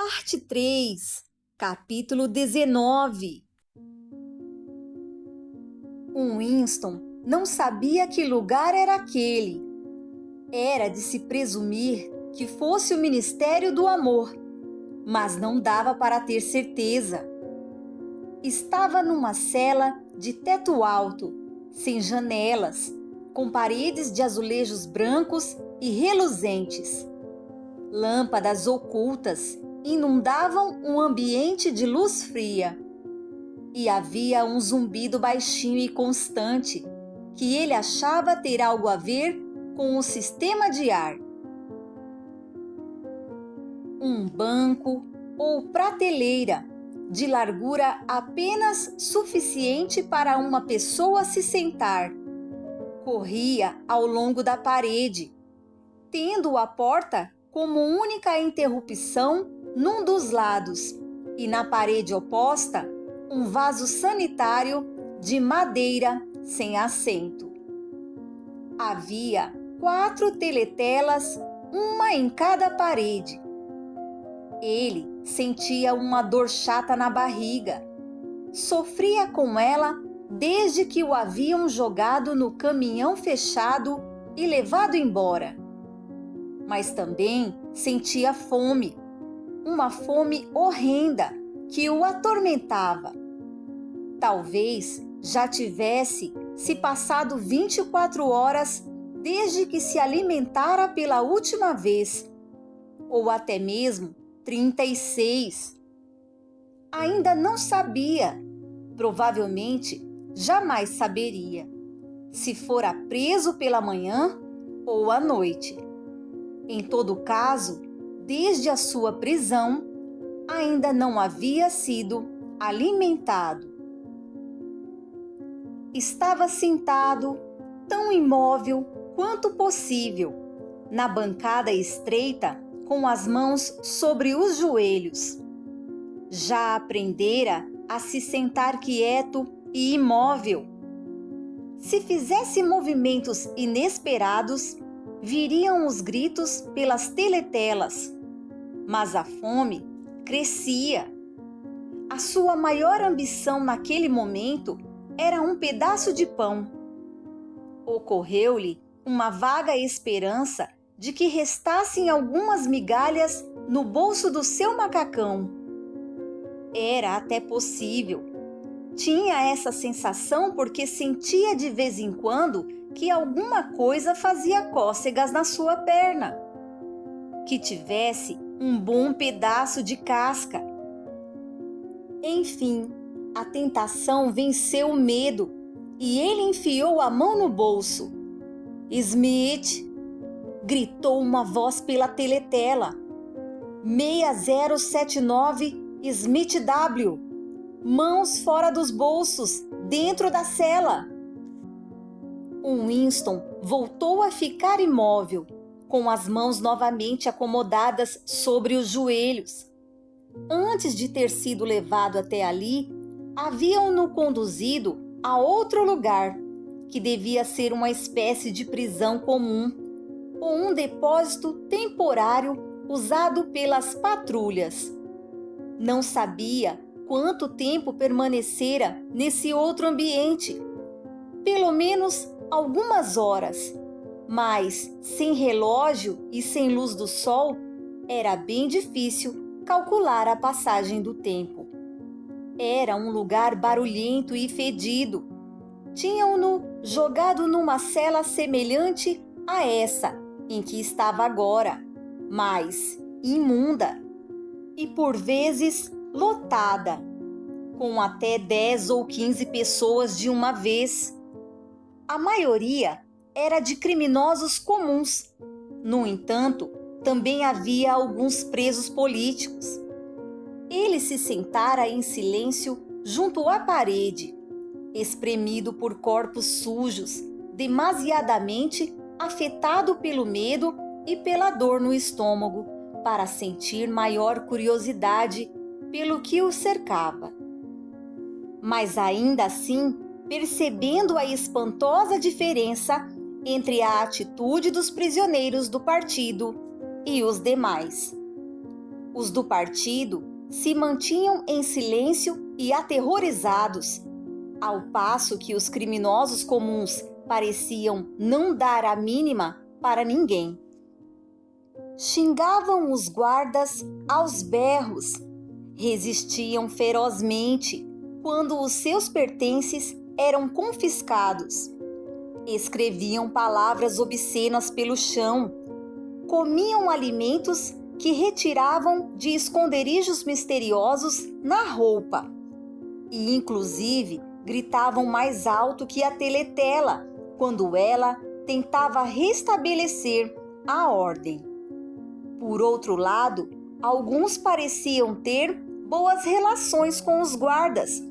Parte 3, capítulo 19. Winston não sabia que lugar era aquele. Era de se presumir que fosse o Ministério do Amor, mas não dava para ter certeza. Estava numa cela de teto alto, sem janelas, com paredes de azulejos brancos e reluzentes. Lâmpadas ocultas inundavam um ambiente de luz fria. E havia um zumbido baixinho e constante, que ele achava ter algo a ver com o sistema de ar. Um banco ou prateleira, de largura apenas suficiente para uma pessoa se sentar, corria ao longo da parede, tendo a porta como única interrupção num dos lados, e na parede oposta, um vaso sanitário de madeira sem assento. Havia 4 teletelas, uma em cada parede. Ele sentia uma dor chata na barriga. Sofria com ela desde que o haviam jogado no caminhão fechado e levado embora. Mas também sentia fome, uma fome horrenda que o atormentava. Talvez já tivesse se passado 24 horas desde que se alimentara pela última vez, ou até mesmo 36. Ainda não sabia, provavelmente jamais saberia, se fora preso pela manhã ou à noite. Em todo caso, desde a sua prisão, ainda não havia sido alimentado. Estava sentado, tão imóvel quanto possível, na bancada estreita, com as mãos sobre os joelhos. Já aprendera a se sentar quieto e imóvel. Se fizesse movimentos inesperados, viriam os gritos pelas teletelas, mas a fome crescia. A sua maior ambição naquele momento era um pedaço de pão. Ocorreu-lhe uma vaga esperança de que restassem algumas migalhas no bolso do seu macacão. Era até possível. Tinha essa sensação porque sentia de vez em quando que alguma coisa fazia cócegas na sua perna. Que tivesse um bom pedaço de casca. Enfim, a tentação venceu o medo e ele enfiou a mão no bolso. Smith! Gritou uma voz pela teletela. 6079 Smith W. Mãos fora dos bolsos, dentro da cela. Winston voltou a ficar imóvel, com as mãos novamente acomodadas sobre os joelhos. Antes de ter sido levado até ali, haviam-no conduzido a outro lugar, que devia ser uma espécie de prisão comum, ou um depósito temporário usado pelas patrulhas. Não sabia quanto tempo permanecera nesse outro ambiente. Pelo menos algumas horas, mas sem relógio e sem luz do sol, era bem difícil calcular a passagem do tempo. Era um lugar barulhento e fedido. Tinham-no jogado numa cela semelhante a essa em que estava agora, mas imunda e por vezes lotada, com até 10 ou 15 pessoas de uma vez. A maioria era de criminosos comuns. No entanto, também havia alguns presos políticos. Ele se sentara em silêncio junto à parede, espremido por corpos sujos, demasiadamente afetado pelo medo e pela dor no estômago, para sentir maior curiosidade pelo que o cercava. Mas ainda assim, percebendo a espantosa diferença entre a atitude dos prisioneiros do partido e os demais. Os do partido se mantinham em silêncio e aterrorizados, ao passo que os criminosos comuns pareciam não dar a mínima para ninguém. Xingavam os guardas aos berros, resistiam ferozmente quando os seus pertences eram confiscados, escreviam palavras obscenas pelo chão, comiam alimentos que retiravam de esconderijos misteriosos na roupa e, inclusive, gritavam mais alto que a teletela quando ela tentava restabelecer a ordem. Por outro lado, alguns pareciam ter boas relações com os guardas,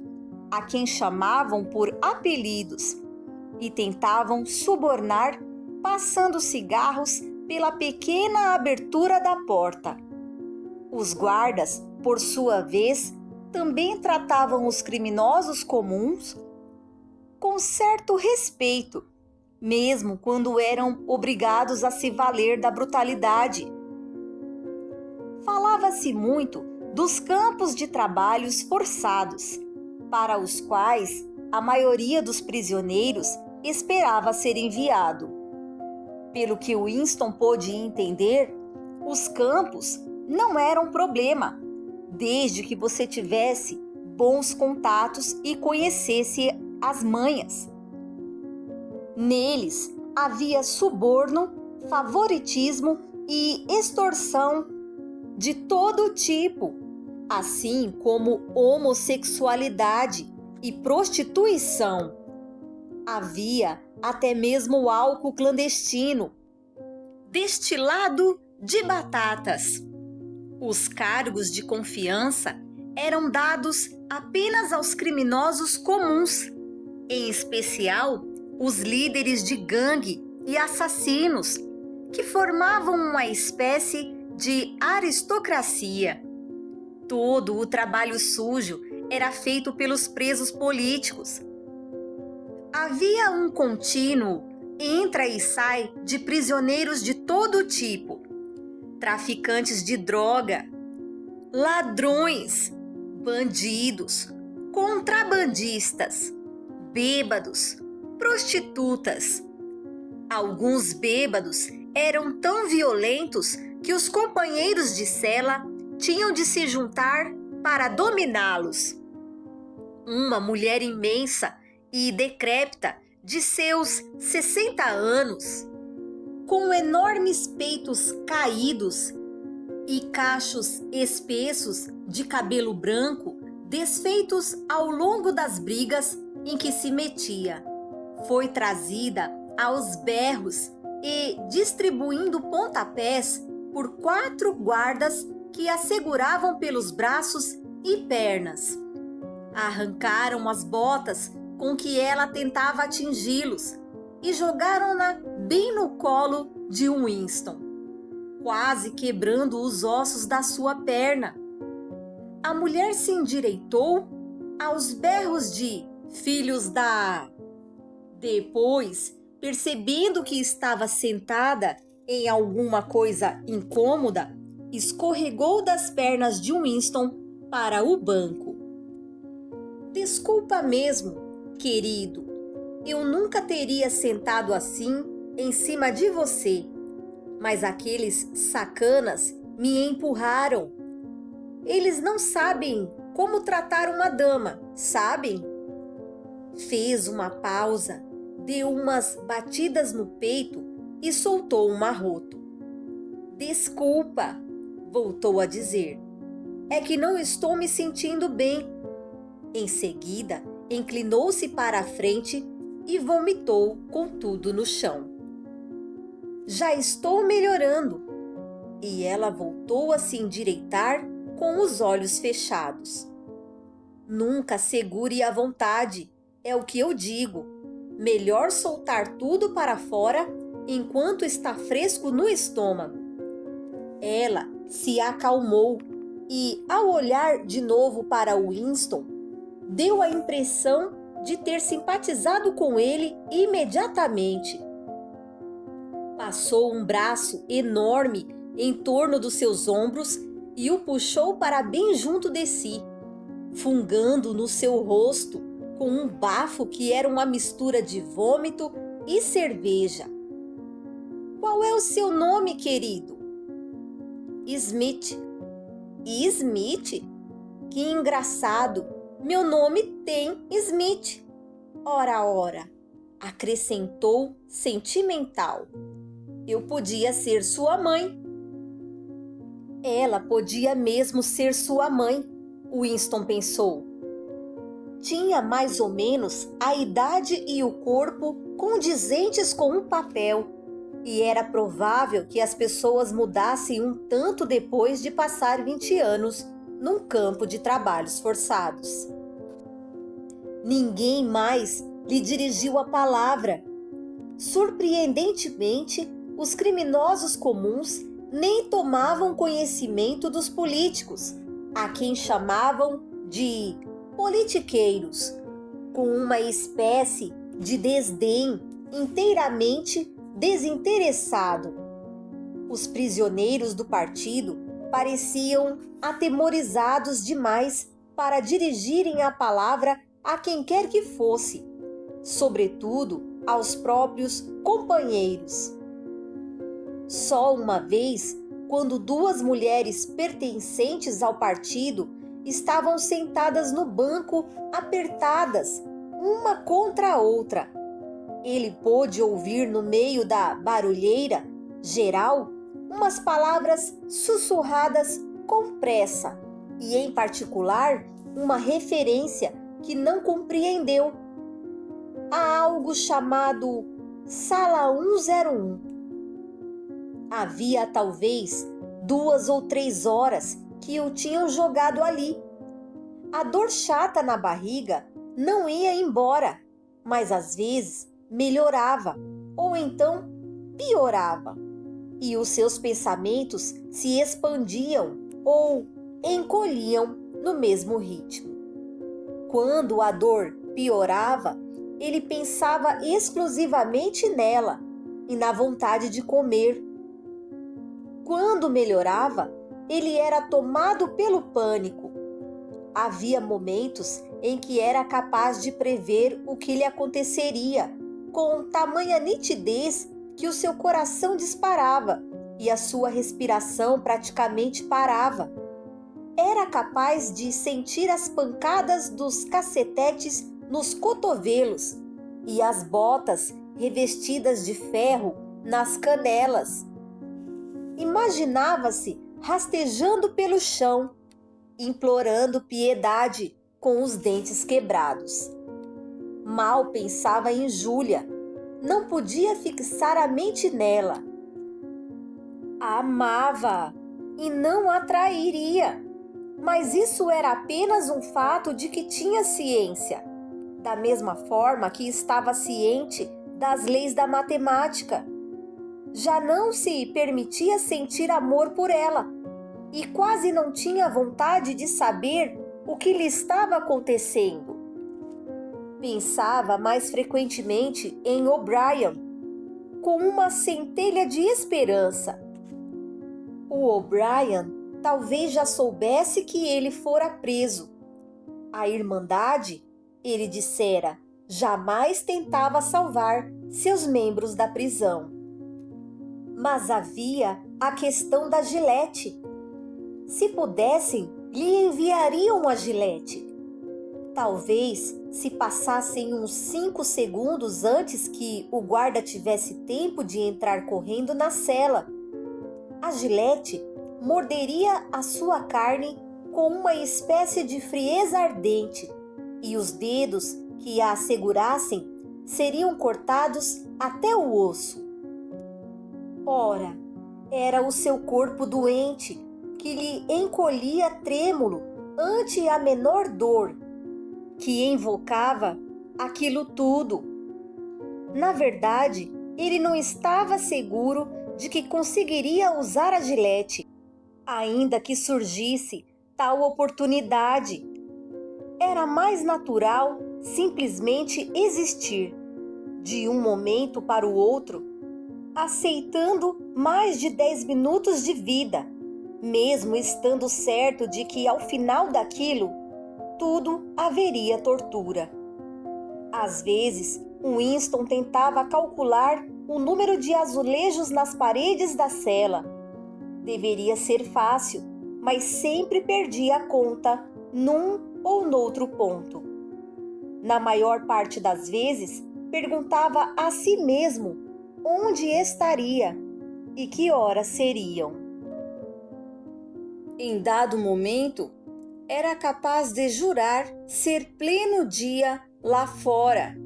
a quem chamavam por apelidos, e tentavam subornar passando cigarros pela pequena abertura da porta. Os guardas, por sua vez, também tratavam os criminosos comuns com certo respeito, mesmo quando eram obrigados a se valer da brutalidade. Falava-se muito dos campos de trabalhos forçados, para os quais a maioria dos prisioneiros esperava ser enviado. Pelo que Winston pôde entender, os campos não eram problema, desde que você tivesse bons contatos e conhecesse as manhas. Neles havia suborno, favoritismo e extorsão de todo tipo, assim como homossexualidade e prostituição. Havia até mesmo álcool clandestino, destilado de batatas. Os cargos de confiança eram dados apenas aos criminosos comuns, em especial os líderes de gangue e assassinos, que formavam uma espécie de aristocracia. Todo o trabalho sujo era feito pelos presos políticos. Havia um contínuo entra e sai de prisioneiros de todo tipo, traficantes de droga, ladrões, bandidos, contrabandistas, bêbados, prostitutas. Alguns bêbados eram tão violentos que os companheiros de cela tinham de se juntar para dominá-los. Uma mulher imensa e decrépita, de seus 60 anos, com enormes peitos caídos e cachos espessos de cabelo branco, desfeitos ao longo das brigas em que se metia, foi trazida aos berros e distribuindo pontapés por 4 guardas que a seguravam pelos braços e pernas. Arrancaram as botas com que ela tentava atingi-los e jogaram-na bem no colo de Winston, quase quebrando os ossos da sua perna. A mulher se endireitou aos berros de "filhos da..." Depois, percebendo que estava sentada em alguma coisa incômoda, escorregou das pernas de Winston para o banco. "Desculpa mesmo, querido, eu nunca teria sentado assim em cima de você, mas aqueles sacanas me empurraram. Eles não sabem como tratar uma dama, sabem?" Fez uma pausa, deu umas batidas no peito e soltou um arroto. "Desculpa", voltou a dizer, "é que não estou me sentindo bem." Em seguida, inclinou-se para a frente e vomitou com tudo no chão. "Já estou melhorando." E ela voltou a se endireitar com os olhos fechados. "Nunca segure à vontade, é o que eu digo. Melhor soltar tudo para fora enquanto está fresco no estômago." Ela se acalmou e, ao olhar de novo para Winston, deu a impressão de ter simpatizado com ele imediatamente. Passou um braço enorme em torno dos seus ombros e o puxou para bem junto de si, fungando no seu rosto com um bafo que era uma mistura de vômito e cerveja. Qual é o seu nome, querido? Smith. Smith? Que engraçado! Meu nome tem Smith. Ora, ora, acrescentou sentimental. Eu podia ser sua mãe. Ela podia mesmo ser sua mãe, Winston pensou. Tinha mais ou menos a idade e o corpo condizentes com um papel, e era provável que as pessoas mudassem um tanto depois de passar 20 anos num campo de trabalhos forçados. Ninguém mais lhe dirigiu a palavra. Surpreendentemente, os criminosos comuns nem tomavam conhecimento dos políticos, a quem chamavam de politiqueiros, com uma espécie de desdém inteiramente desinteressado. Os prisioneiros do partido pareciam atemorizados demais para dirigirem a palavra a quem quer que fosse, sobretudo aos próprios companheiros. Só uma vez, quando duas mulheres pertencentes ao partido estavam sentadas no banco, apertadas, uma contra a outra, ele pôde ouvir no meio da barulheira geral umas palavras sussurradas com pressa e, em particular, uma referência que não compreendeu a algo chamado Sala 101. Havia talvez 2 ou 3 horas que o tinham jogado ali. A dor chata na barriga não ia embora, mas às vezes melhorava ou então piorava, e os seus pensamentos se expandiam ou encolhiam no mesmo ritmo. Quando a dor piorava, ele pensava exclusivamente nela e na vontade de comer. Quando melhorava, ele era tomado pelo pânico. Havia momentos em que era capaz de prever o que lhe aconteceria, com tamanha nitidez que o seu coração disparava e a sua respiração praticamente parava. Era capaz de sentir as pancadas dos cacetetes nos cotovelos e as botas revestidas de ferro nas canelas. Imaginava-se rastejando pelo chão, implorando piedade com os dentes quebrados. Mal pensava em Júlia, não podia fixar a mente nela. A amava e não a trairia, mas isso era apenas um fato de que tinha ciência, da mesma forma que estava ciente das leis da matemática. Já não se permitia sentir amor por ela e quase não tinha vontade de saber o que lhe estava acontecendo. Pensava mais frequentemente em O'Brien, com uma centelha de esperança. O O'Brien talvez já soubesse que ele fora preso. A Irmandade, ele dissera, jamais tentava salvar seus membros da prisão. Mas havia a questão da gilete. Se pudessem, lhe enviariam a gilete. Talvez se passassem uns 5 segundos antes que o guarda tivesse tempo de entrar correndo na cela. A gilete morderia a sua carne com uma espécie de frieza ardente e os dedos que a segurassem seriam cortados até o osso. Ora, era o seu corpo doente que lhe encolhia trêmulo ante a menor dor, que invocava aquilo tudo. Na verdade, ele não estava seguro de que conseguiria usar a gilete, ainda que surgisse tal oportunidade. Era mais natural simplesmente existir, de um momento para o outro, aceitando mais de 10 minutos de vida, mesmo estando certo de que ao final daquilo, tudo haveria tortura. Às vezes, Winston tentava calcular o número de azulejos nas paredes da cela. Deveria ser fácil, mas sempre perdia a conta num ou noutro ponto. Na maior parte das vezes, perguntava a si mesmo onde estaria e que horas seriam. Em dado momento, era capaz de jurar ser pleno dia lá fora,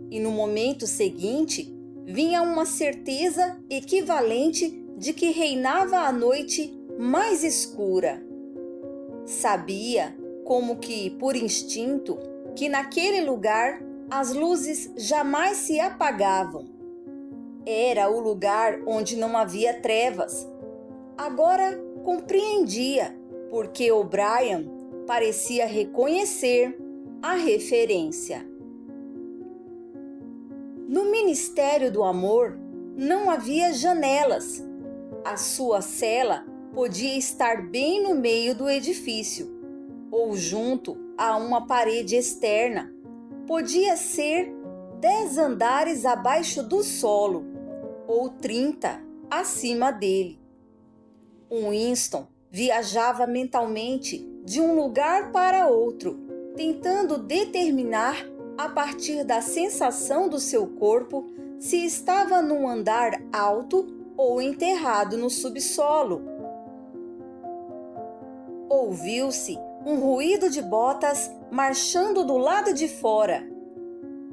e no momento seguinte vinha uma certeza equivalente de que reinava a noite mais escura. Sabia, como que por instinto, que naquele lugar as luzes jamais se apagavam. Era o lugar onde não havia trevas. Agora compreendia porque O'Brien parecia reconhecer a referência. No Ministério do Amor não havia janelas. A sua cela podia estar bem no meio do edifício, ou junto a uma parede externa. Podia ser 10 andares abaixo do solo, ou 30 acima dele. Winston viajava mentalmente de um lugar para outro, tentando determinar, a partir da sensação do seu corpo, se estava num andar alto ou enterrado no subsolo. Ouviu-se um ruído de botas marchando do lado de fora.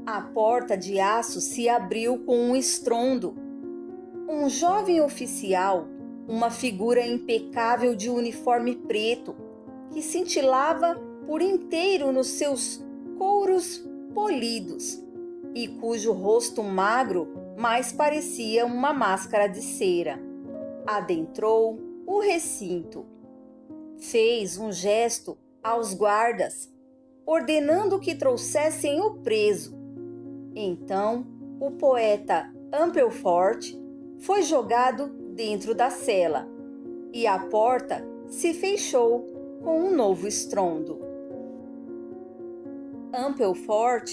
A porta de aço se abriu com um estrondo. Um jovem oficial, uma figura impecável de uniforme preto, que cintilava por inteiro nos seus couros polidos e cujo rosto magro mais parecia uma máscara de cera, adentrou o recinto. Fez um gesto aos guardas, ordenando que trouxessem o preso. Então, o poeta Ampleforth foi jogado dentro da cela e a porta se fechou com um novo estrondo. Ampleforth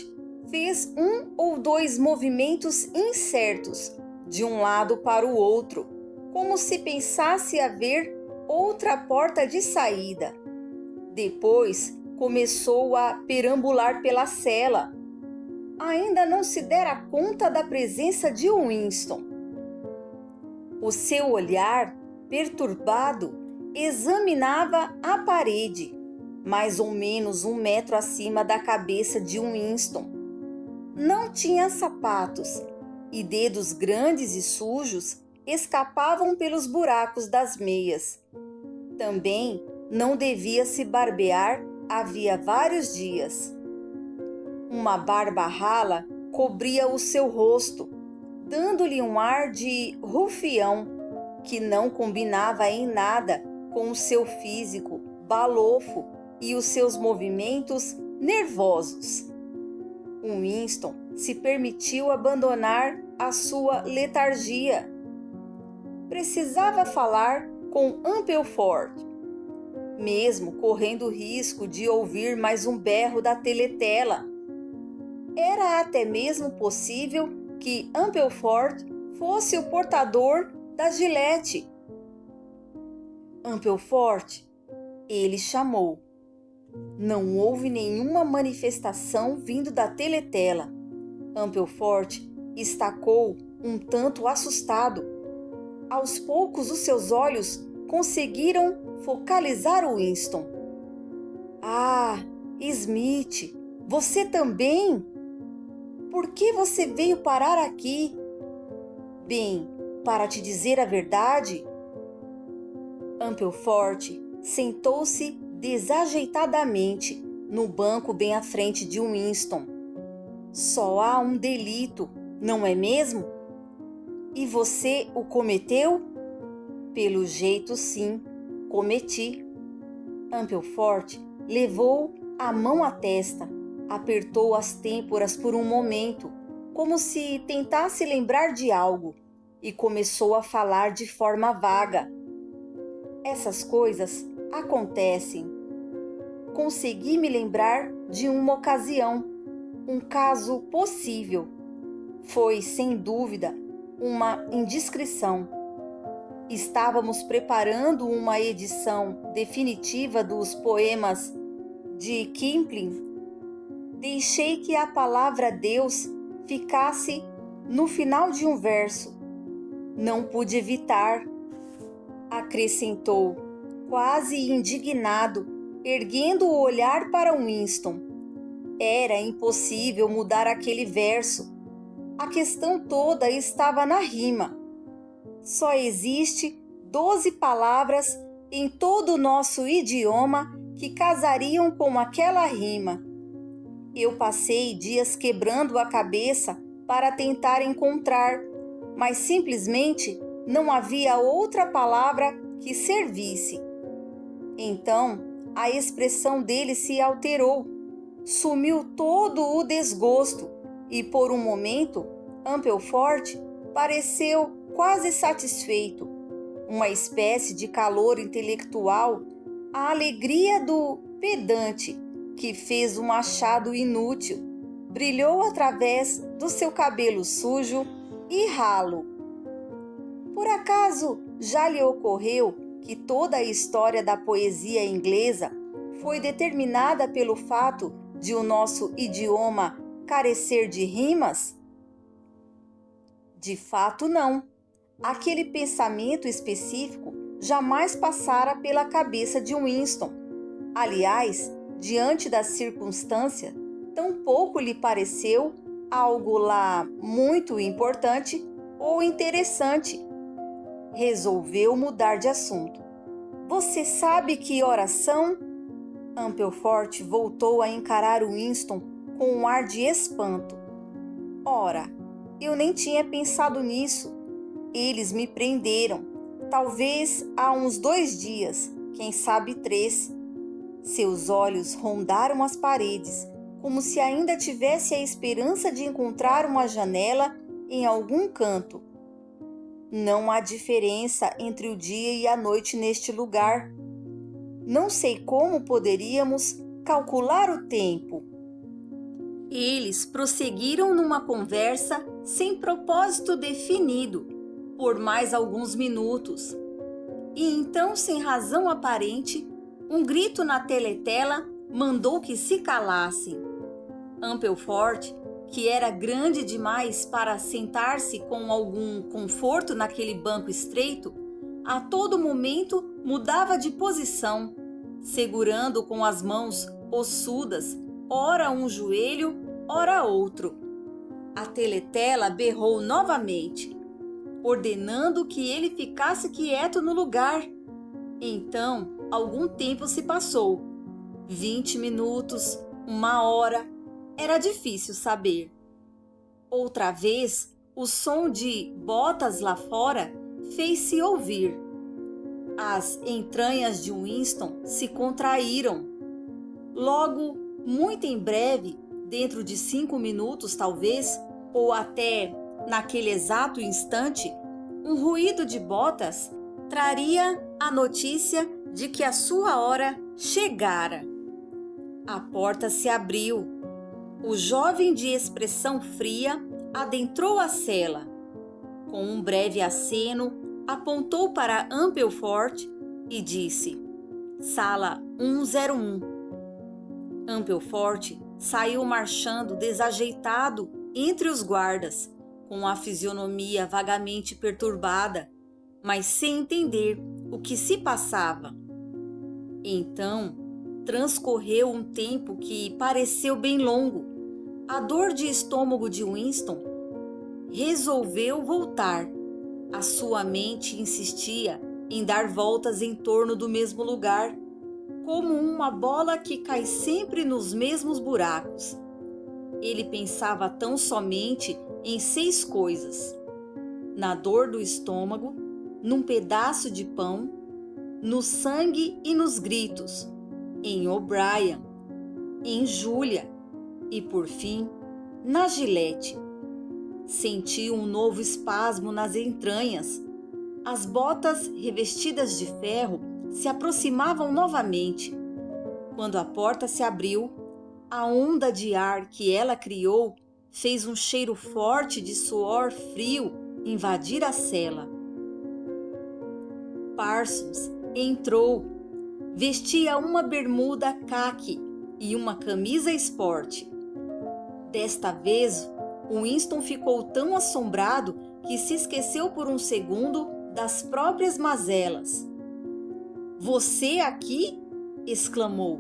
fez um ou dois movimentos incertos de um lado para o outro, como se pensasse haver outra porta de saída. Depois começou a perambular pela cela. Ainda não se dera conta da presença de Winston. O seu olhar, perturbado, examinava a parede, mais ou menos 1 metro acima da cabeça de Winston. Não tinha sapatos e dedos grandes e sujos escapavam pelos buracos das meias. Também não devia se barbear havia vários dias. Uma barba rala cobria o seu rosto, dando-lhe um ar de rufião que não combinava em nada com o seu físico balofo e os seus movimentos nervosos. Winston se permitiu abandonar a sua letargia. Precisava falar com Ampleforth, mesmo correndo o risco de ouvir mais um berro da teletela. Era até mesmo possível que Ampleforth fosse o portador da gilete. Ampleforth, ele chamou. Não houve nenhuma manifestação vindo da teletela. Ampleforth estacou um tanto assustado. Aos poucos os seus olhos conseguiram focalizar Winston. Ah, Smith, você também? Por que você veio parar aqui? Bem, para te dizer a verdade, Ampleforth sentou-se desajeitadamente no banco bem à frente de Winston. Só há um delito, não é mesmo? E você o cometeu? Pelo jeito, sim, cometi. Ampleforth levou a mão à testa, apertou as têmporas por um momento, como se tentasse lembrar de algo, e começou a falar de forma vaga. Essas coisas acontecem. Consegui me lembrar de uma ocasião, um caso possível. Foi, sem dúvida, uma indiscrição. Estávamos preparando uma edição definitiva dos poemas de Kipling. Deixei que a palavra Deus ficasse no final de um verso. Não pude evitar, acrescentou, quase indignado, erguendo o olhar para Winston. Era impossível mudar aquele verso. A questão toda estava na rima. Só existe 12 palavras em todo o nosso idioma que casariam com aquela rima. Eu passei dias quebrando a cabeça para tentar encontrar, mas simplesmente não havia outra palavra que servisse. Então, a expressão dele se alterou, sumiu todo o desgosto e, por um momento, Ampleforth pareceu quase satisfeito. Uma espécie de calor intelectual, a alegria do pedante que fez um achado inútil, brilhou através do seu cabelo sujo e ralo. Por acaso já lhe ocorreu que toda a história da poesia inglesa foi determinada pelo fato de o nosso idioma carecer de rimas? De fato, não. Aquele pensamento específico jamais passara pela cabeça de Winston. Aliás, diante da circunstância, tampouco lhe pareceu algo lá muito importante ou interessante. Resolveu mudar de assunto. Você sabe que horas são? Ampleforth voltou a encarar Winston com um ar de espanto. Ora, eu nem tinha pensado nisso. Eles me prenderam, talvez há uns 2 dias, quem sabe 3. Seus olhos rondaram as paredes, como se ainda tivesse a esperança de encontrar uma janela em algum canto. Não há diferença entre o dia e a noite neste lugar. Não sei como poderíamos calcular o tempo. Eles prosseguiram numa conversa sem propósito definido, por mais alguns minutos. E então, sem razão aparente, um grito na teletela mandou que se calassem. Ampleforth, que era grande demais para sentar-se com algum conforto naquele banco estreito, a todo momento mudava de posição, segurando com as mãos ossudas, ora um joelho, ora outro. A teletela berrou novamente, ordenando que ele ficasse quieto no lugar. Então, algum tempo se passou. 20 minutos, 1 hora, era difícil saber. Outra vez, o som de botas lá fora fez-se ouvir. As entranhas de Winston se contraíram. Logo, muito em breve, dentro de 5 minutos talvez, ou até naquele exato instante, um ruído de botas traria a notícia de que a sua hora chegara. A porta se abriu. O jovem de expressão fria adentrou a cela. Com um breve aceno, apontou para Ampleforth e disse: Sala 101. Ampleforth saiu marchando desajeitado entre os guardas, com a fisionomia vagamente perturbada, mas sem entender o que se passava. Então, transcorreu um tempo que pareceu bem longo. A dor de estômago de Winston resolveu voltar. A sua mente insistia em dar voltas em torno do mesmo lugar, como uma bola que cai sempre nos mesmos buracos. Ele pensava tão somente em 6 coisas: na dor do estômago, num pedaço de pão, no sangue e nos gritos, em O'Brien, em Julia e, por fim, na Gillette. Sentiu um novo espasmo nas entranhas. As botas revestidas de ferro se aproximavam novamente. Quando a porta se abriu, a onda de ar que ela criou fez um cheiro forte de suor frio invadir a cela. Parsons entrou. Vestia uma bermuda caqui e uma camisa esporte. Desta vez, Winston ficou tão assombrado que se esqueceu por um segundo das próprias mazelas. "Você aqui?" exclamou.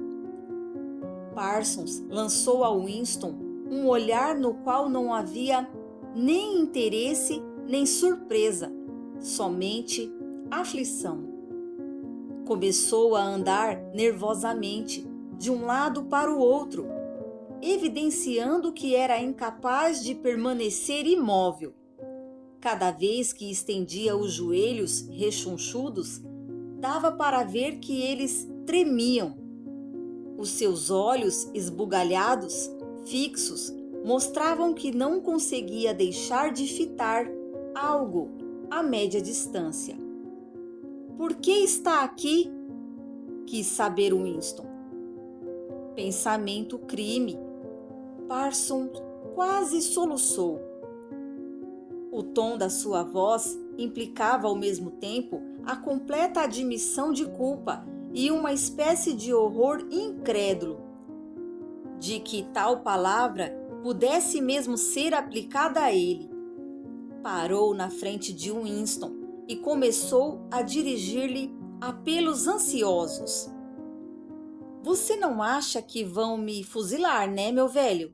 Parsons lançou a Winston um olhar no qual não havia nem interesse nem surpresa, somente aflição. Começou a andar nervosamente de um lado para o outro, evidenciando que era incapaz de permanecer imóvel. Cada vez que estendia os joelhos rechonchudos, dava para ver que eles tremiam. Os seus olhos esbugalhados, fixos, mostravam que não conseguia deixar de fitar algo a média distância. "Por que está aqui?" quis saber Winston. Pensamento crime. Parsons quase soluçou. O tom da sua voz implicava ao mesmo tempo a completa admissão de culpa e uma espécie de horror incrédulo de que tal palavra pudesse mesmo ser aplicada a ele. Parou na frente de Winston e começou a dirigir-lhe apelos ansiosos. "Você não acha que vão me fuzilar, né, meu velho?"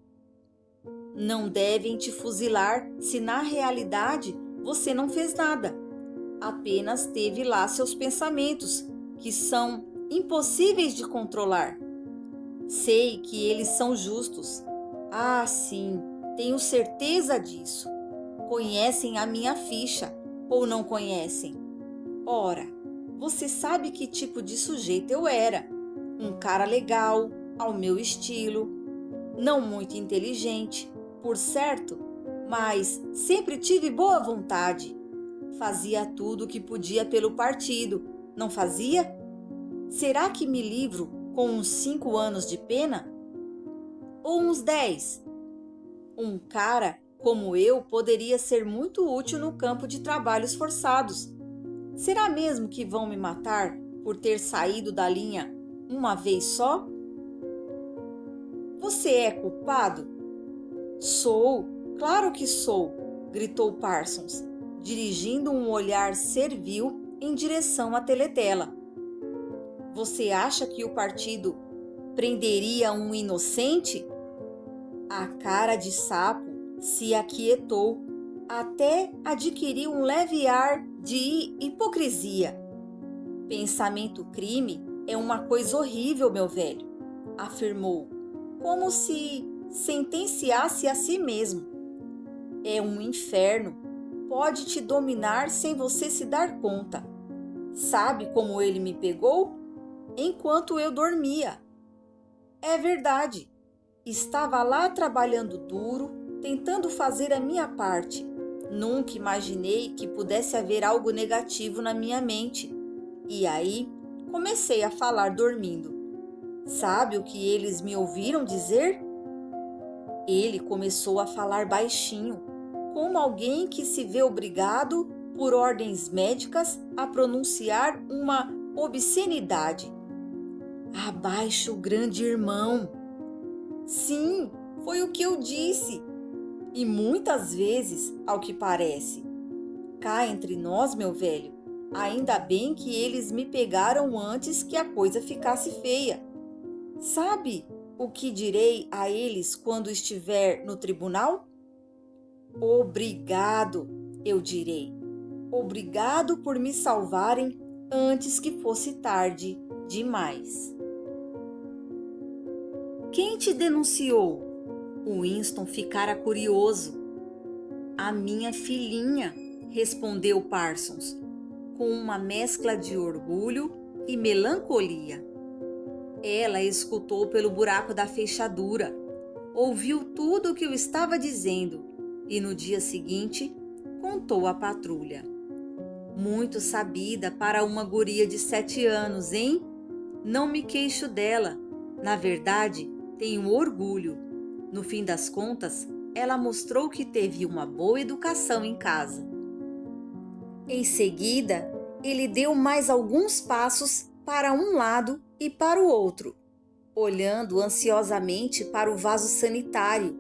"Não devem te fuzilar se na realidade você não fez nada. Apenas teve lá seus pensamentos, que são impossíveis de controlar. Sei que eles são justos. Ah, sim, tenho certeza disso. Conhecem a minha ficha, ou não conhecem? Ora, você sabe que tipo de sujeito eu era. Um cara legal, ao meu estilo, não muito inteligente, por certo, mas sempre tive boa vontade. Fazia tudo o que podia pelo partido, não fazia? Será que me livro com uns 5 anos de pena? Ou uns 10? Um cara como eu poderia ser muito útil no campo de trabalhos forçados. Será mesmo que vão me matar por ter saído da linha uma vez só?" "Você é culpado?" "Sou, claro que sou", gritou Parsons, dirigindo um olhar servil em direção à teletela. "Você acha que o partido prenderia um inocente?" A cara de sapo se aquietou, até adquiriu um leve ar de hipocrisia. "Pensamento crime é uma coisa horrível, meu velho", afirmou, como se sentenciasse a si mesmo. "É um inferno. Pode te dominar sem você se dar conta. Sabe como ele me pegou? Enquanto eu dormia. É verdade. Estava lá trabalhando duro, tentando fazer a minha parte. Nunca imaginei que pudesse haver algo negativo na minha mente. E aí, comecei a falar dormindo. Sabe o que eles me ouviram dizer?" Ele começou a falar baixinho, como alguém que se vê obrigado, por ordens médicas, a pronunciar uma obscenidade. "Abaixo, grande irmão." "Sim, foi o que eu disse. E muitas vezes, ao que parece. Cá entre nós, meu velho, ainda bem que eles me pegaram antes que a coisa ficasse feia. Sabe o que direi a eles quando estiver no tribunal? Obrigado, eu direi. Obrigado por me salvarem antes que fosse tarde demais." "Quem te denunciou?" O Winston ficara curioso. "A minha filhinha", respondeu Parsons, com uma mescla de orgulho e melancolia. Ela escutou pelo buraco da fechadura, ouviu tudo o que eu estava dizendo e no dia seguinte contou à patrulha. Muito sabida para uma guria de 7 anos, hein? Não me queixo dela. Na verdade, tenho orgulho. No fim das contas, ela mostrou que teve uma boa educação em casa. Em seguida, ele deu mais alguns passos para um lado e para o outro, olhando ansiosamente para o vaso sanitário.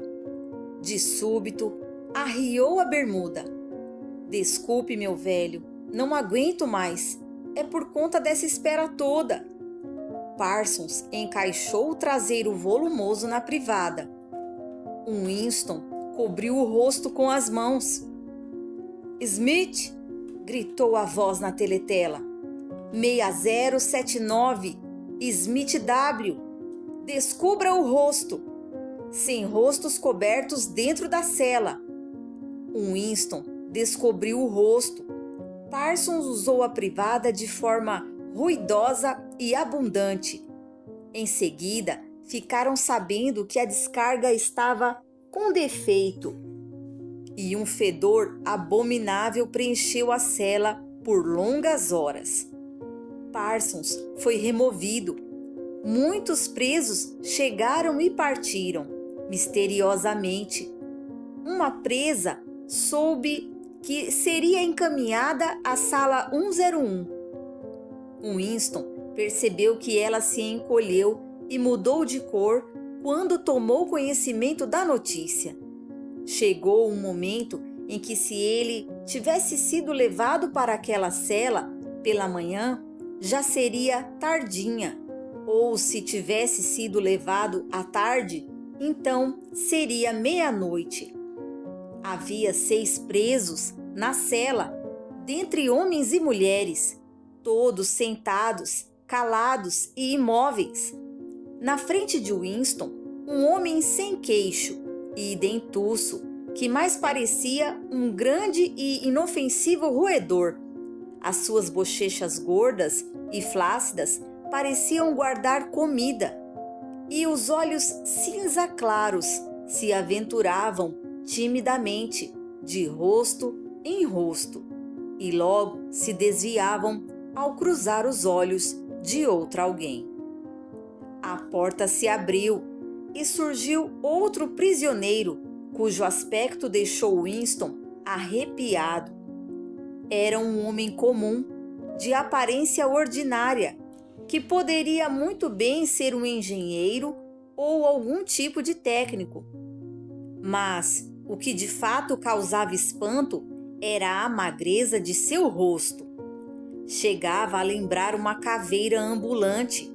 De súbito, arriou a bermuda. Desculpe, meu velho, não aguento mais. É por conta dessa espera toda. Parsons encaixou o traseiro volumoso na privada. Winston cobriu o rosto com as mãos. Smith, gritou a voz na teletela. 6079, Smith W. Descubra o rosto. Sem rostos cobertos dentro da cela. Winston descobriu o rosto. Parsons usou a privada de forma ruidosa e abundante. Em seguida, ficaram sabendo que a descarga estava com defeito. E um fedor abominável preencheu a cela por longas horas. Parsons foi removido. Muitos presos chegaram e partiram, misteriosamente. Uma presa soube que seria encaminhada à sala 101. Winston percebeu que ela se encolheu e mudou de cor quando tomou conhecimento da notícia. Chegou um momento em que, se ele tivesse sido levado para aquela cela pela manhã, já seria tardinha, ou se tivesse sido levado à tarde, então seria meia-noite. Havia 6 presos na cela, dentre homens e mulheres, todos sentados, calados e imóveis. Na frente de Winston, um homem sem queixo e dentuço, que mais parecia um grande e inofensivo roedor. As suas bochechas gordas e flácidas pareciam guardar comida, e os olhos cinza claros se aventuravam timidamente de rosto em rosto, e logo se desviavam ao cruzar os olhos de outra alguém. A porta se abriu e surgiu outro prisioneiro, cujo aspecto deixou Winston arrepiado. Era um homem comum, de aparência ordinária, que poderia muito bem ser um engenheiro ou algum tipo de técnico. Mas o que de fato causava espanto era a magreza de seu rosto. Chegava a lembrar uma caveira ambulante.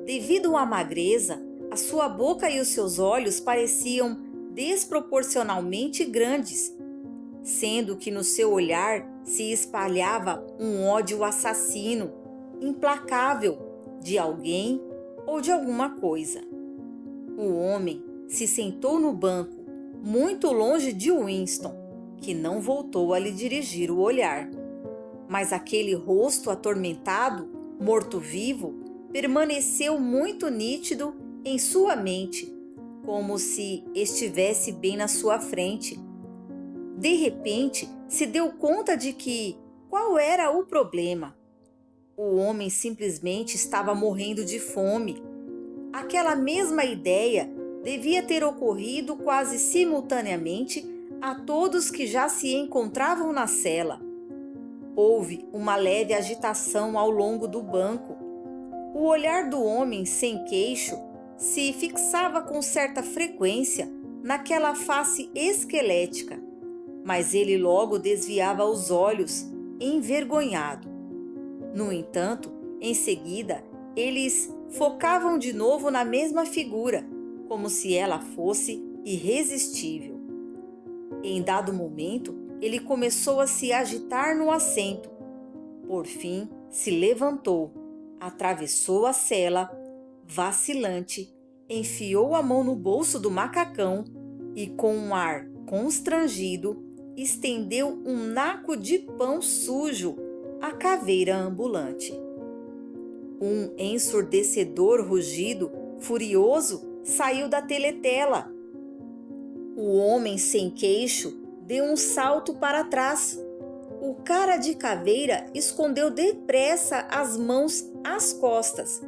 Devido à magreza, a sua boca e os seus olhos pareciam desproporcionalmente grandes, sendo que no seu olhar se espalhava um ódio assassino, implacável, de alguém ou de alguma coisa. O homem se sentou no banco, muito longe de Winston, que não voltou a lhe dirigir o olhar. Mas aquele rosto atormentado, morto-vivo, permaneceu muito nítido em sua mente, como se estivesse bem na sua frente. De repente, se deu conta de que qual era o problema. O homem simplesmente estava morrendo de fome. Aquela mesma ideia devia ter ocorrido quase simultaneamente a todos que já se encontravam na cela. Houve uma leve agitação ao longo do banco. O olhar do homem sem queixo se fixava com certa frequência naquela face esquelética, mas ele logo desviava os olhos, envergonhado. No entanto, em seguida, eles focavam de novo na mesma figura, como se ela fosse irresistível. Em dado momento, ele começou a se agitar no assento. Por fim, se levantou, atravessou a cela, vacilante, enfiou a mão no bolso do macacão e, com um ar constrangido, estendeu um naco de pão sujo à caveira ambulante. Um ensurdecedor rugido, furioso, saiu da teletela. O homem sem queixo deu um salto para trás. O Cara de Caveira escondeu depressa as mãos às costas,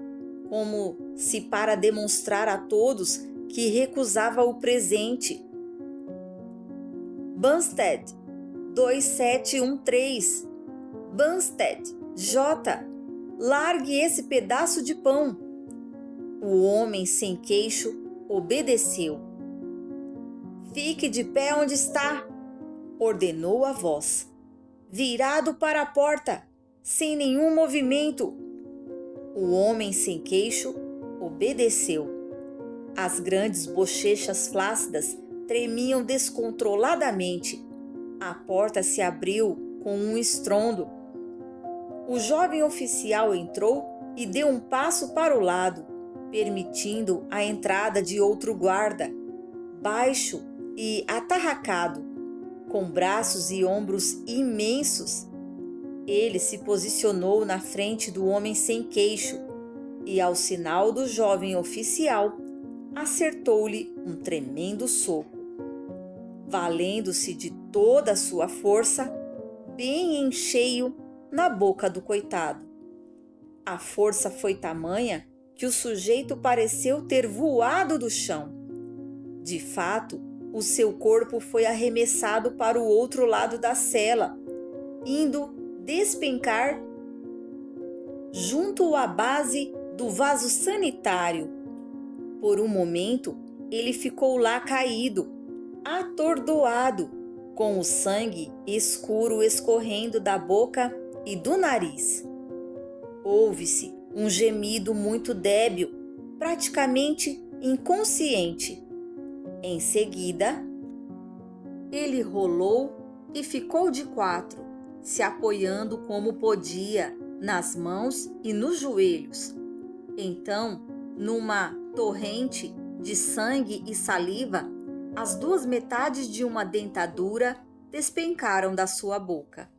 como se para demonstrar a todos que recusava o presente. Bunstead, 2713. Bunstead, J. Largue esse pedaço de pão. O homem sem queixo obedeceu. Fique de pé onde está, ordenou a voz. Virado para a porta, sem nenhum movimento. O homem sem queixo obedeceu. As grandes bochechas flácidas tremiam descontroladamente. A porta se abriu com um estrondo. O jovem oficial entrou e deu um passo para o lado, permitindo a entrada de outro guarda, baixo e atarracado, com braços e ombros imensos. Ele se posicionou na frente do homem sem queixo e, ao sinal do jovem oficial, acertou-lhe um tremendo soco. Valendo-se de toda a sua força, bem em cheio na boca do coitado. A força foi tamanha que o sujeito pareceu ter voado do chão. De fato, o seu corpo foi arremessado para o outro lado da cela, indo despencar junto à base do vaso sanitário. Por um momento, ele ficou lá caído, atordoado, com o sangue escuro escorrendo da boca e do nariz. Ouve-se um gemido muito débil, praticamente inconsciente. Em seguida, ele rolou e ficou de quatro, se apoiando como podia nas mãos e nos joelhos. Então, numa torrente de sangue e saliva, as duas metades de uma dentadura despencaram da sua boca.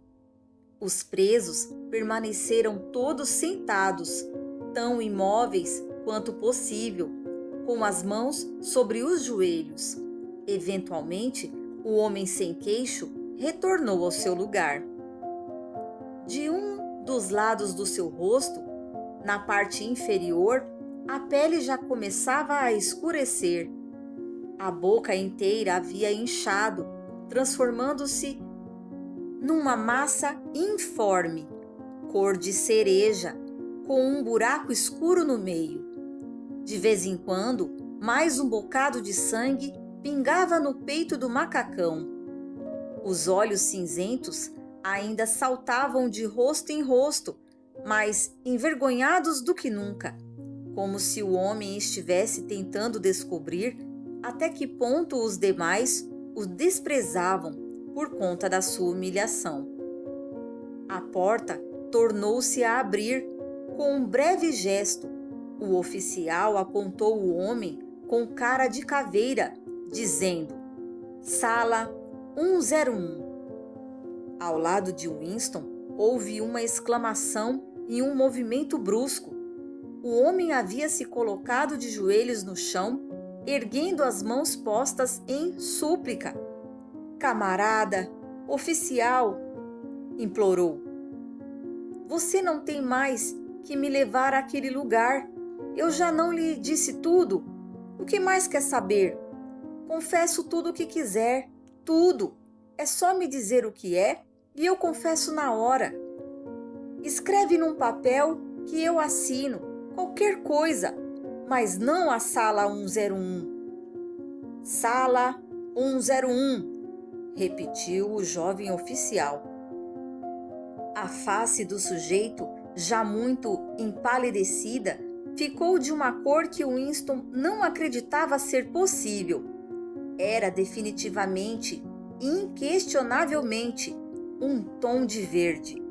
Os presos permaneceram todos sentados, tão imóveis quanto possível, com as mãos sobre os joelhos. Eventualmente, o homem sem queixo retornou ao seu lugar. De um dos lados do seu rosto, na parte inferior, a pele já começava a escurecer. A boca inteira havia inchado, transformando-se numa massa informe, cor de cereja, com um buraco escuro no meio. De vez em quando, mais um bocado de sangue pingava no peito do macacão. Os olhos cinzentos ainda saltavam de rosto em rosto, mais envergonhados do que nunca, como se o homem estivesse tentando descobrir até que ponto os demais o desprezavam por conta da sua humilhação. A porta tornou-se a abrir com um breve gesto. O oficial apontou o homem com cara de caveira, dizendo: Sala 101. Ao lado de Winston, houve uma exclamação e um movimento brusco. O homem havia se colocado de joelhos no chão, erguendo as mãos postas em súplica. Camarada, oficial, implorou. Você não tem mais que me levar àquele lugar. Eu já não lhe disse tudo. O que mais quer saber? Confesso tudo o que quiser, tudo. É só me dizer o que é e eu confesso na hora. Escreve num papel que eu assino, qualquer coisa, mas não a sala 101. Sala 101. Repetiu o jovem oficial. A face do sujeito, já muito empalidecida, ficou de uma cor que Winston não acreditava ser possível. Era definitivamente, inquestionavelmente, um tom de verde.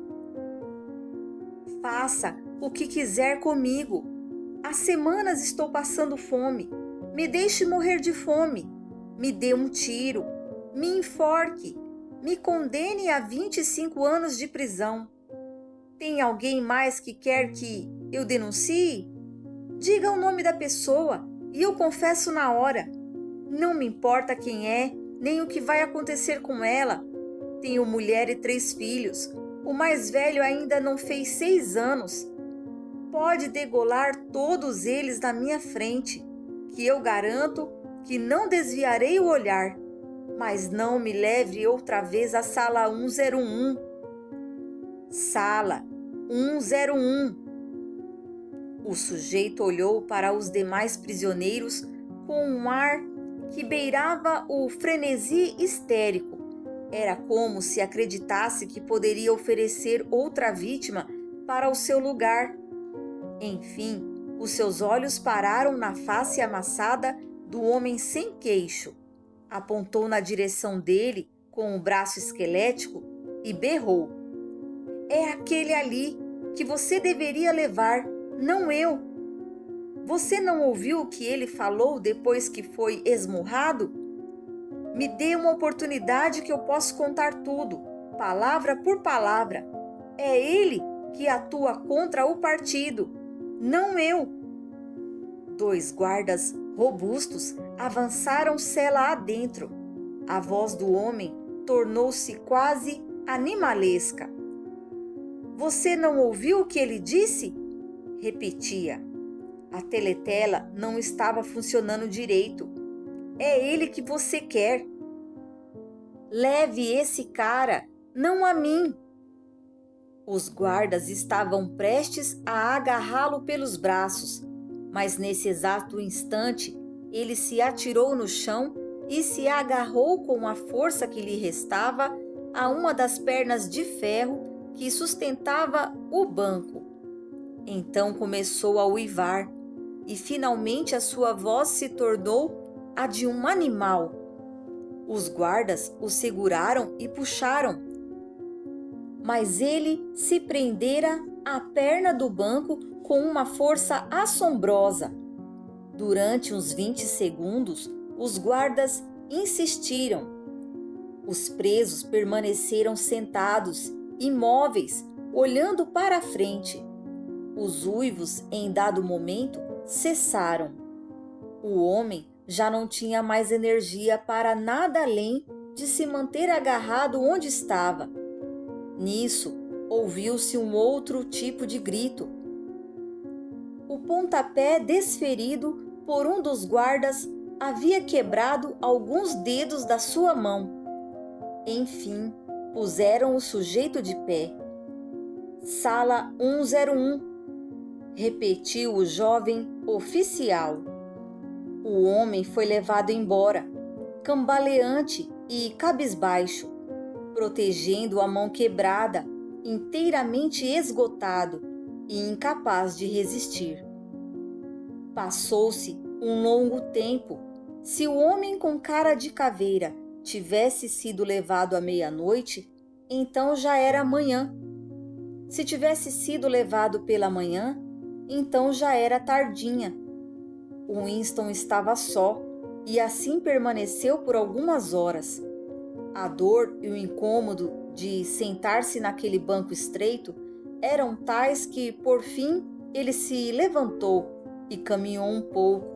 Faça o que quiser comigo. Há semanas estou passando fome. Me deixe morrer de fome. Me dê um tiro. Me enforque, me condene a 25 anos de prisão. Tem alguém mais que quer que eu denuncie? Diga o nome da pessoa e eu confesso na hora. Não me importa quem é, nem o que vai acontecer com ela. Tenho mulher e 3 filhos. O mais velho ainda não fez 6 anos. Pode degolar todos eles na minha frente, que eu garanto que não desviarei o olhar, mas não me leve outra vez à sala 101. Sala 101. O sujeito olhou para os demais prisioneiros com um ar que beirava o frenesi histérico. Era como se acreditasse que poderia oferecer outra vítima para o seu lugar. Enfim, os seus olhos pararam na face amassada do homem sem queixo. Apontou na direção dele com o braço esquelético e berrou: "É aquele ali que você deveria levar, não eu. Você não ouviu o que ele falou depois que foi esmurrado? Me dê uma oportunidade que eu posso contar tudo, palavra por palavra. É ele que atua contra o partido, não eu." 2 guardas robustos avançaram cela adentro. A voz do homem tornou-se quase animalesca. "Você não ouviu o que ele disse?" repetia. A teletela não estava funcionando direito. "É ele que você quer. Leve esse cara, não a mim." Os guardas estavam prestes a agarrá-lo pelos braços, mas nesse exato instante ele se atirou no chão e se agarrou com a força que lhe restava a uma das pernas de ferro que sustentava o banco. Então começou a uivar e finalmente a sua voz se tornou a de um animal. Os guardas o seguraram e puxaram, mas ele se prendera à perna do banco com uma força assombrosa. Durante uns 20 segundos, os guardas insistiram. Os presos permaneceram sentados, imóveis, olhando para a frente. Os uivos, em dado momento, cessaram. O homem já não tinha mais energia para nada além de se manter agarrado onde estava. Nisso, ouviu-se um outro tipo de grito. O pontapé desferido por um dos guardas havia quebrado alguns dedos da sua mão. Enfim, puseram o sujeito de pé. "Sala 101", repetiu o jovem oficial. O homem foi levado embora, cambaleante e cabisbaixo, protegendo a mão quebrada, inteiramente esgotado e incapaz de resistir. Passou-se um longo tempo. Se o homem com cara de caveira tivesse sido levado à meia-noite, então já era manhã. Se tivesse sido levado pela manhã, então já era tardinha. Winston estava só e assim permaneceu por algumas horas. A dor e o incômodo de sentar-se naquele banco estreito eram tais que, por fim, ele se levantou e caminhou um pouco,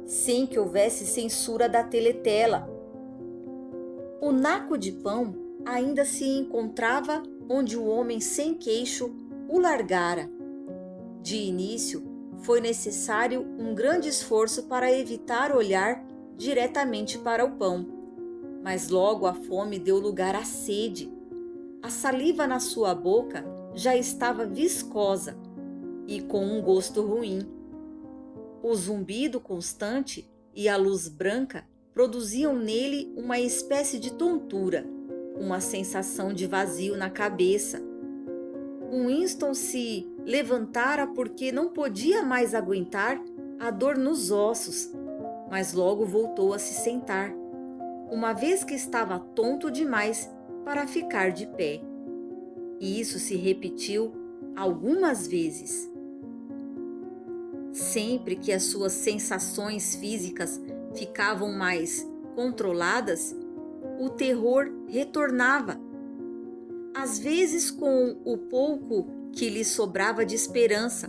sem que houvesse censura da teletela. O naco de pão ainda se encontrava onde o homem sem queixo o largara. De início, foi necessário um grande esforço para evitar olhar diretamente para o pão, mas logo a fome deu lugar à sede. A saliva na sua boca já estava viscosa e com um gosto ruim. O zumbido constante e a luz branca produziam nele uma espécie de tontura, uma sensação de vazio na cabeça. Winston se levantara porque não podia mais aguentar a dor nos ossos, mas logo voltou a se sentar, uma vez que estava tonto demais para ficar de pé. E isso se repetiu algumas vezes. Sempre que as suas sensações físicas ficavam mais controladas, o terror retornava. Às vezes, com o pouco que lhe sobrava de esperança,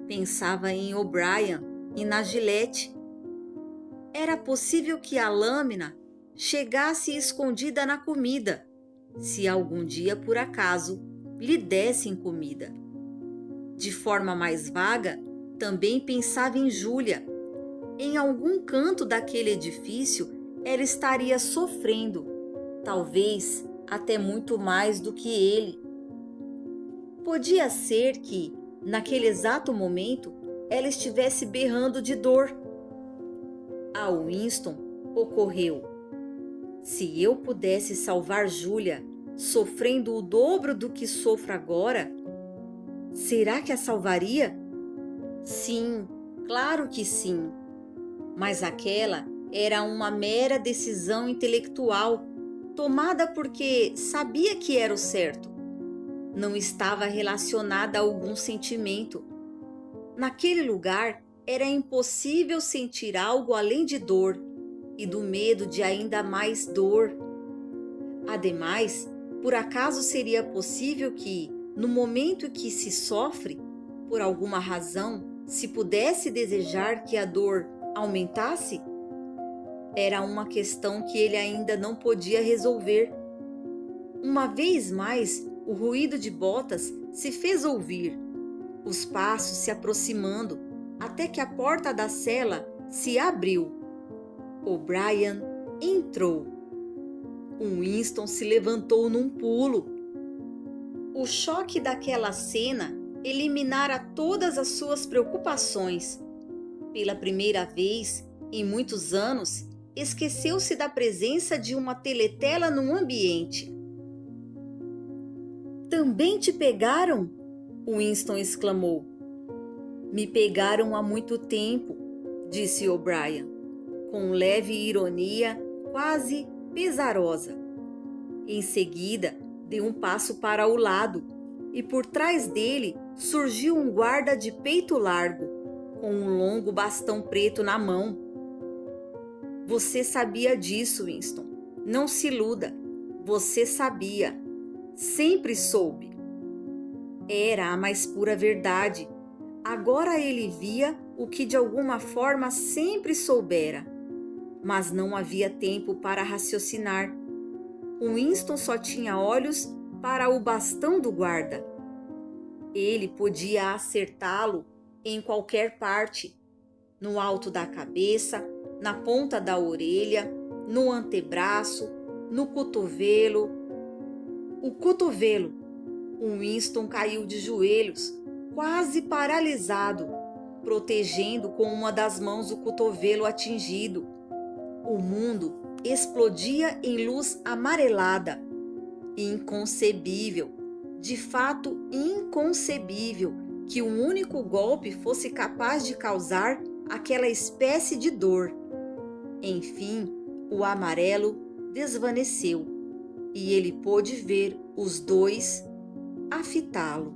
pensava em O'Brien e na Gillette. Era possível que a lâmina chegasse escondida na comida, se algum dia por acaso lhe dessem comida. De forma mais vaga, também pensava em Júlia. Em algum canto daquele edifício, ela estaria sofrendo, talvez até muito mais do que ele. Podia ser que, naquele exato momento, ela estivesse berrando de dor. A Winston ocorreu: se eu pudesse salvar Júlia, sofrendo o dobro do que sofro agora, será que a salvaria? Sim, claro que sim. Mas aquela era uma mera decisão intelectual, tomada porque sabia que era o certo. Não estava relacionada a algum sentimento. Naquele lugar era impossível sentir algo além de dor e do medo de ainda mais dor. Ademais, por acaso seria possível que, no momento em que se sofre, por alguma razão, se pudesse desejar que a dor aumentasse? Era uma questão que ele ainda não podia resolver. Uma vez mais, o ruído de botas se fez ouvir, os passos se aproximando, até que a porta da cela se abriu. O'Brien entrou. Winston se levantou num pulo. O choque daquela cena eliminara todas as suas preocupações. Pela primeira vez em muitos anos, esqueceu-se da presença de uma teletela no ambiente. Também te pegaram? Winston exclamou. Me pegaram há muito tempo, disse O'Brien, com leve ironia, quase pesarosa. Em seguida, deu um passo para o lado e por trás dele surgiu um guarda de peito largo, com um longo bastão preto na mão. Você sabia disso, Winston. Não se iluda. Você sabia. Sempre soube. Era a mais pura verdade. Agora ele via o que de alguma forma sempre soubera. Mas não havia tempo para raciocinar. Winston só tinha olhos para o bastão do guarda. Ele podia acertá-lo em qualquer parte, no alto da cabeça, na ponta da orelha, no antebraço, no cotovelo. O cotovelo! Winston caiu de joelhos, quase paralisado, protegendo com uma das mãos o cotovelo atingido. O mundo explodia em luz amarelada. Inconcebível, de fato inconcebível, que um único golpe fosse capaz de causar aquela espécie de dor. Enfim, o amarelo desvaneceu e ele pôde ver os dois a fitá-lo.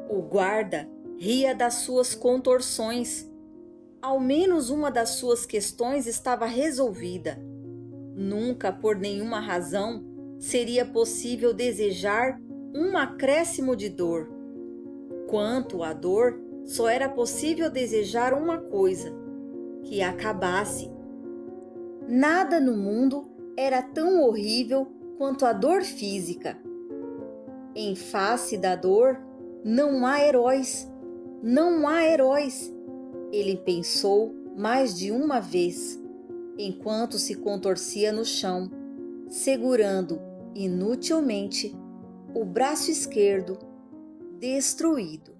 O guarda ria das suas contorções. Ao menos uma das suas questões estava resolvida. Nunca, por nenhuma razão, seria possível desejar um acréscimo de dor. Quanto à dor, só era possível desejar uma coisa: que acabasse. Nada no mundo era tão horrível quanto a dor física. Em face da dor, não há heróis. Não há heróis. Ele pensou mais de uma vez, enquanto se contorcia no chão, segurando inutilmente o braço esquerdo destruído.